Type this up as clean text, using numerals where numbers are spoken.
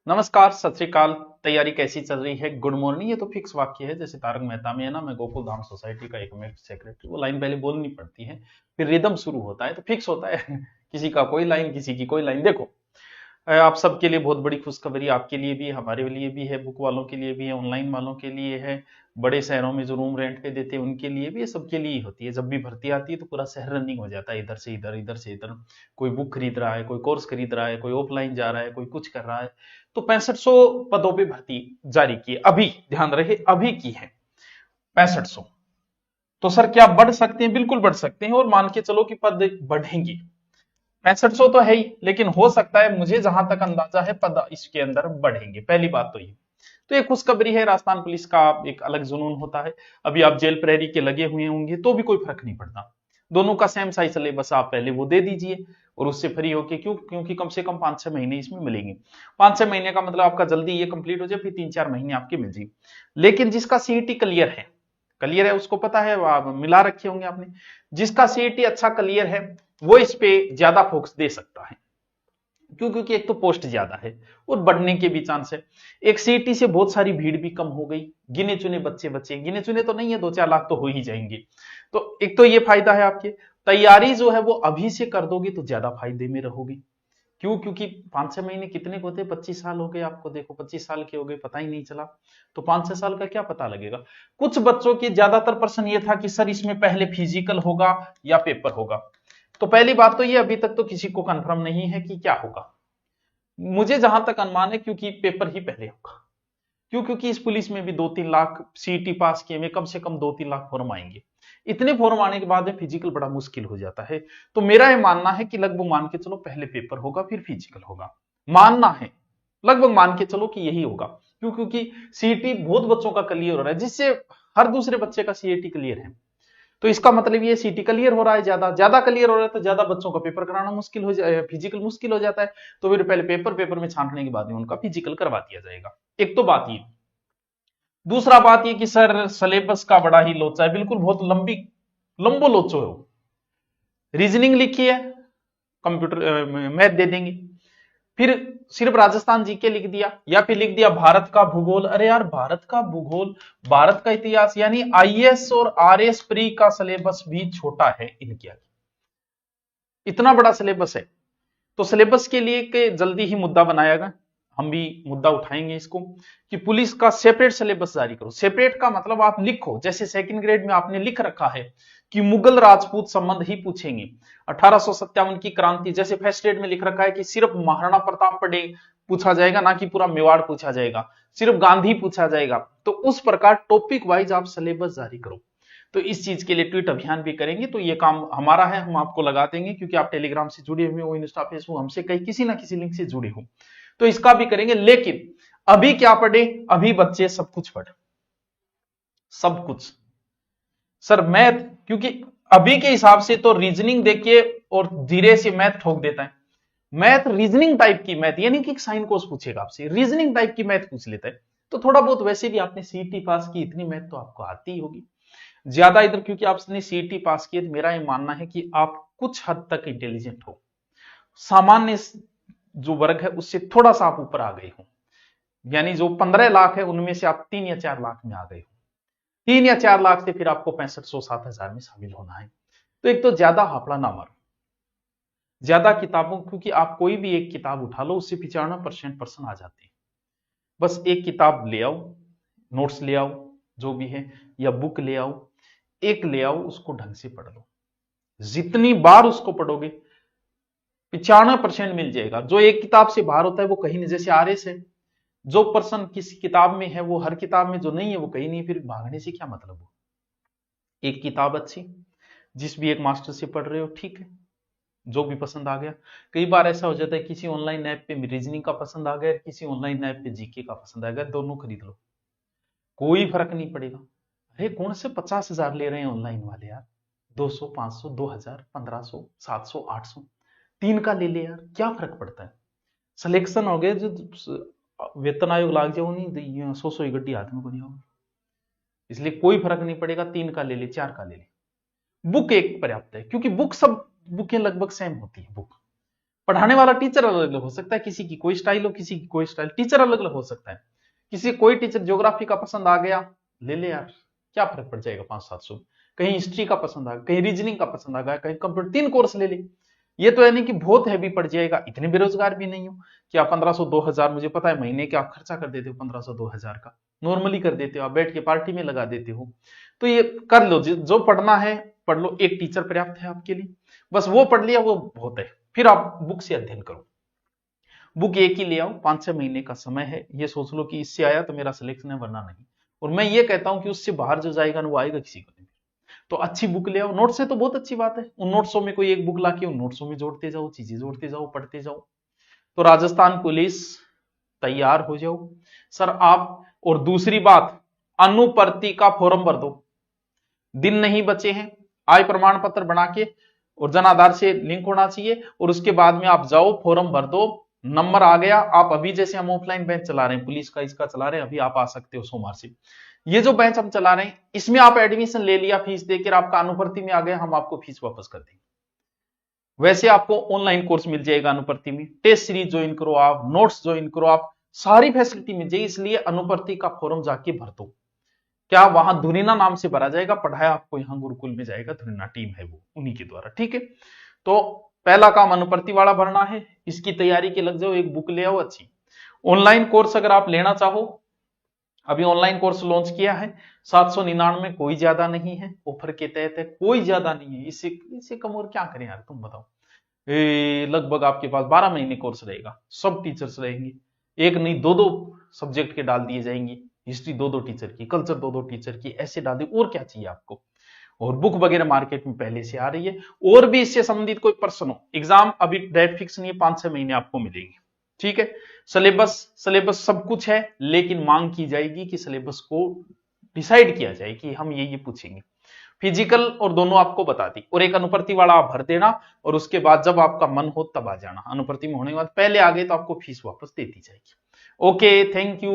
नमस्कार, सत श्री अकाल। तैयारी कैसी चल रही है? Good morning. ये तो फिक्स वाक्य है, जैसे तारक मेहता में है ना, मैं गोकुल धाम सोसाइटी का एकमेव सेक्रेटरी। वो लाइन पहले बोलनी पड़ती है, फिर रिदम शुरू होता है तो फिक्स होता है। किसी का कोई लाइन, किसी की कोई लाइन। देखो, आप सबके लिए बहुत बड़ी खुशखबरी, आपके लिए भी, हमारे लिए भी है, बुक वालों के लिए भी है, ऑनलाइन वालों के लिए है, बड़े शहरों में जो रूम रेंट पे देते हैं उनके लिए भी, ये सबके लिए ही होती है। जब भी भर्ती आती है तो पूरा शहर रनिंग हो जाता है, इधर से इधर, इधर से इधर। कोई बुक खरीद रहा है, कोई कोर्स खरीद रहा है, कोई ऑफलाइन जा रहा है, कोई कुछ कर रहा है। तो 6500 पदों पे भर्ती जारी की है अभी, ध्यान रहे अभी की है 6500। तो सर क्या बढ़ सकते हैं? बिल्कुल बढ़ सकते हैं, और मान के चलो कि पद बढ़ेंगे। 6500 तो है ही, लेकिन हो सकता है, मुझे जहां तक अंदाजा है, पद इसके अंदर बढ़ेंगे। पहली बात तो ये। तो ये खुशखबरी है। राजस्थान पुलिस का एक अलग जुनून होता है। अभी आप जेल प्रहरी के लगे हुए होंगे तो भी कोई फर्क नहीं पड़ता। दोनों का सेम साइज सिलेबस, आप पहले वो दे दीजिए और उससे फ्री होके, क्योंकि कम से कम 5-6 महीने इसमें मिलेंगे। 5-6 महीने का मतलब आपका जल्दी ये कंप्लीट हो जाए, फिर 3-4 महीने आपके मिल जाए। लेकिन जिसका सीईटी क्लियर है उसको पता है, आप मिला रखे होंगे आपने। जिसका सीईटी अच्छा क्लियर है वो इस पे ज्यादा फोकस दे सकता है। क्यों? क्योंकि एक तो पोस्ट ज्यादा है और बढ़ने के भी चांस है। एक सीईटी से बहुत सारी भीड़ भी कम हो गई, गिने चुने बच्चे बचे। गिने चुने तो नहीं है, 2-4 लाख तो हो ही जाएंगे। तो एक तो ये फायदा है आपके। तैयारी जो है वो अभी से कर दोगे तो ज्यादा फायदे में रहोगे। क्यों? क्योंकि 5-6 महीने कितने को होते हैं? 25 साल हो गए आपको। देखो, 25 साल के हो गए, पता ही नहीं चला। तो 5-6 साल का क्या पता लगेगा? कुछ बच्चों के ज्यादातर प्रश्न ये था कि सर इसमें पहले फिजिकल होगा या पेपर होगा। तो पहली बात तो ये, अभी तक तो किसी को कंफर्म नहीं है कि क्या होगा। मुझे जहां तक अनुमान है, क्योंकि पेपर ही पहले होगा। क्यों? क्योंकि इस पुलिस में भी 2-3 लाख सीईटी पास किए में कम से कम 2-3 लाख फॉर्म आएंगे। इतने फॉर्म आने के बाद में फिजिकल बड़ा मुश्किल हो जाता है। तो मेरा ये मानना है कि लगभग मान के चलो पहले पेपर होगा फिर फिजिकल होगा। मानना है, लगभग मान के चलो कि यही होगा। क्यों? क्योंकि सीईटी बहुत बच्चों का क्लियर हो रहा है, जिससे हर दूसरे बच्चे का सीईटी क्लियर है। तो इसका मतलब ये सीटी क्लियर हो रहा है, ज्यादा ज्यादा क्लियर हो रहा है, तो ज्यादा बच्चों का पेपर कराना मुश्किल हो जाए, फिजिकल मुश्किल हो जाता है। तो फिर पहले पेपर में छांटने के बाद में उनका फिजिकल करवा दिया जाएगा। एक तो बात ये। दूसरा बात ये कि सर सिलेबस का बड़ा ही लोचा है, बिल्कुल बहुत लंबो लोचो है वो। रीजनिंग लिखी है, कंप्यूटर मैथ दे देंगे। फिर सिर्फ राजस्थान जीके लिख दिया, या फिर लिख दिया भारत का भूगोल। अरे यार, भारत का भूगोल, भारत का इतिहास, यानी आईएएस और आरएस प्री का सिलेबस भी छोटा है इनके आगे। इतना बड़ा सिलेबस है। तो सिलेबस के लिए के जल्दी ही मुद्दा बनाएगा, हम भी मुद्दा उठाएंगे इसको, कि पुलिस का सेपरेट सिलेबस जारी करो। सेपरेट का मतलब आप लिखो, जैसे सेकंड ग्रेड में आपने लिख रखा है कि मुगल राजपूत संबंध ही पूछेंगे। 1857 की क्रांति, जैसे फर्स्ट ग्रेड में लिख रखा है कि सिर्फ महाराणा प्रताप पड़े पूछा जाएगा, ना कि पूरा मेवाड़ पूछा जाएगा, सिर्फ गांधी पूछा जाएगा। तो उस प्रकार टॉपिक वाइज आप सिलेबस जारी करो। तो इस चीज के लिए ट्वीट अभियान भी करेंगे। तो ये काम हमारा है, हम आपको लगा देंगे, क्योंकि आप टेलीग्राम से जुड़े हुए हो, इंस्टा फेसबुक हमसे कहीं किसी ना किसी लिंक से जुड़े हो। तो इसका भी करेंगे। लेकिन अभी क्या पढ़े? अभी बच्चे सब कुछ पढ़, सब कुछ। सर मैथ, क्योंकि अभी के हिसाब से तो रीजनिंग देखिए और धीरे से मैथ ठोक देता है। मैथ रीजनिंग टाइप की मैथ, यानी कि साइन कोस पूछेगा आपसे, रीजनिंग टाइप की मैथ पूछ लेता है। तो थोड़ा बहुत, वैसे भी आपने सीईटी पास की, इतनी मैथ तो आपको आती ही होगी। ज्यादा इधर क्योंकि आपने सीईटी पास की है, तो मेरा ये मानना है कि आप कुछ हद तक इंटेलिजेंट हो, सामान्य जो वर्ग है उससे थोड़ा सा आप ऊपर आ गए हो। यानी जो 15 लाख है उनमें से आप 3 या 4 लाख में आ गए हो। 3 या 4 लाख से फिर आपको 6500-7000 में शामिल होना है। तो एक तो ज्यादा हाफड़ा ना मारो, ज्यादा किताबों, क्योंकि आप कोई भी एक किताब उठा लो उससे 95% प्रश्न आ जाते हैं। बस एक किताब ले आओ, नोट्स ले आओ, जो भी है, या बुक ले आओ, एक ले आओ, उसको ढंग से पढ़ लो। जितनी बार उसको पढ़ोगे 95% मिल जाएगा। जो एक किताब से बाहर होता है वो कहीं नहीं, जैसे आरएस है, जो पर्सन किसी किताब में है वो हर किताब में जो नहीं है वो कहीं नहीं, फिर भागने से क्या मतलब हो। एक किताब अच्छी, जिस भी एक मास्टर से पढ़ रहे हो, ठीक है, जो भी पसंद आ गया। कई बार ऐसा हो जाता है किसी ऑनलाइन ऐप पे रीजनिंग का पसंद आ गया, किसी ऑनलाइन ऐप पे जीके का पसंद आ गया, दोनों खरीद लो, कोई फर्क नहीं पड़ेगा। अरे कौन से 50,000 ले रहे हैं ऑनलाइन वाले यार? 200, 500, 2000, 1500, 700, 800, तीन का ले ले यार, क्या फर्क पड़ता है? सिलेक्शन हो गए, जो वेतन आयोग लाग जाओ नहीं, 100 ही गड्डी हाथ में को नहीं होगा। इसलिए कोई फर्क नहीं पड़ेगा, 3 का ले ले, 4 का ले ले। बुक एक पर्याप्त है, क्योंकि बुक सब बुकें लगभग सेम होती है बुक। पढ़ाने वाला टीचर अलग अलग हो सकता है, किसी की कोई स्टाइल हो, किसी की कोई स्टाइल, टीचर अलग अलग हो सकता है। किसी कोई टीचर ज्योग्राफी का पसंद आ गया, ले ले यार, क्या फर्क पड़ जाएगा 500-700। कहीं हिस्ट्री का पसंद आ गया, कहीं रीजनिंग का पसंद आ गया, कहीं कंप्यूटर, 3 कोर्स ले ले। ये तो यानी कि बहुत हैवी पड़ जाएगा। इतने बेरोजगार भी नहीं हो कि आप 1500-2000, मुझे पता है महीने के आप खर्चा कर देते हो 1500-2000 का, नॉर्मली कर देते हो, आप बैठ के पार्टी में लगा देते हो। तो ये कर लो, जो पढ़ना है पढ़ लो, एक टीचर पर्याप्त है आपके लिए, बस वो पढ़ लिया वो बहुत है। फिर आप बुक से अध्ययन करो, बुक एक ही ले आओ, 5-6 महीने का समय है, ये सोच लो कि इससे आया तो मेरा सिलेक्शन है, वरना नहीं। और मैं ये कहता हूं कि उससे बाहर जो जाएगा ना वो आएगा किसी को नहीं। तो अच्छी बुक ले आओ, नोट्स है तो बहुत अच्छी बात है, उन नोट्सों में कोई एक बुक लाके उन नोट्सों में जोड़ते जाओ, चीजें जोड़ते जाओ, पढ़ते जाओ। तो राजस्थान पुलिस तैयार हो जाओ सर आप। और दूसरी बात, अनुपर्ति का फॉर्म भर दो, दिन नहीं बचे हैं, आय प्रमाण पत्र बना के और जन आधार से लिंक होना चाहिए, और उसके बाद में आप जाओ फॉर्म भर दो, नंबर आ गया। आप अभी जैसे हम ऑफलाइन बैच चला रहे हैं, पुलिस का इसका चला रहे हैं, अभी आप आ सकते हो सोमवार से। ये जो बैच हम चला रहे हैं इसमें आप एडमिशन ले लिया, फीस देकर आपका अनुपर्ति में आ गया, हम आपको फीस वापस कर देंगे। वैसे आपको ऑनलाइन कोर्स मिल जाएगा अनुपर्ति में, टेस्ट सीरीज ज्वाइन करो आप, नोट्स ज्वाइन करो आप, सारी फैसिलिटी मिल जाएगी। इसलिए अनुपर्ति का फॉर्म जाके भर दो। क्या वहां धुरीना नाम से भरा जाएगा, पढ़ाया आपको यहाँ गुरुकुल में जाएगा, धुरीना टीम है वो, उन्हीं के द्वारा, ठीक है। तो पहला काम अनुपर्ति वाला भरना है, इसकी तैयारी के लग जाओ, एक बुक ले आओ अच्छी। ऑनलाइन कोर्स अगर आप लेना चाहो, अभी ऑनलाइन कोर्स लॉन्च किया है 799, कोई ज्यादा नहीं है, ऑफर के तहत है, कोई ज्यादा नहीं है। इससे कम और क्या करें यार, तुम बताओ। लगभग आपके पास 12 महीने कोर्स रहेगा, सब टीचर्स रहेंगे, एक नहीं 2-2 सब्जेक्ट के डाल दिए जाएंगे, हिस्ट्री 2-2 टीचर की, कल्चर 2-2 टीचर की, ऐसे डाल दी, और क्या चाहिए आपको। और बुक वगैरह मार्केट में पहले से आ रही है। और भी इससे संबंधित कोई प्रश्न हो, एग्जाम अभी डेट फिक्स नहीं है, 5-6 महीने आपको मिलेंगे, ठीक है। सिलेबस सब कुछ है, लेकिन मांग की जाएगी कि सिलेबस को डिसाइड किया जाए कि हम ये पूछेंगे। फिजिकल और दोनों आपको बता दी, और एक अनुपर्ति वाला आप भर देना, और उसके बाद जब आपका मन हो तब आ जाना। अनुपर्ति में होने के बाद पहले आ गए तो आपको फीस वापस दे दी जाएगी। Okay, thank you.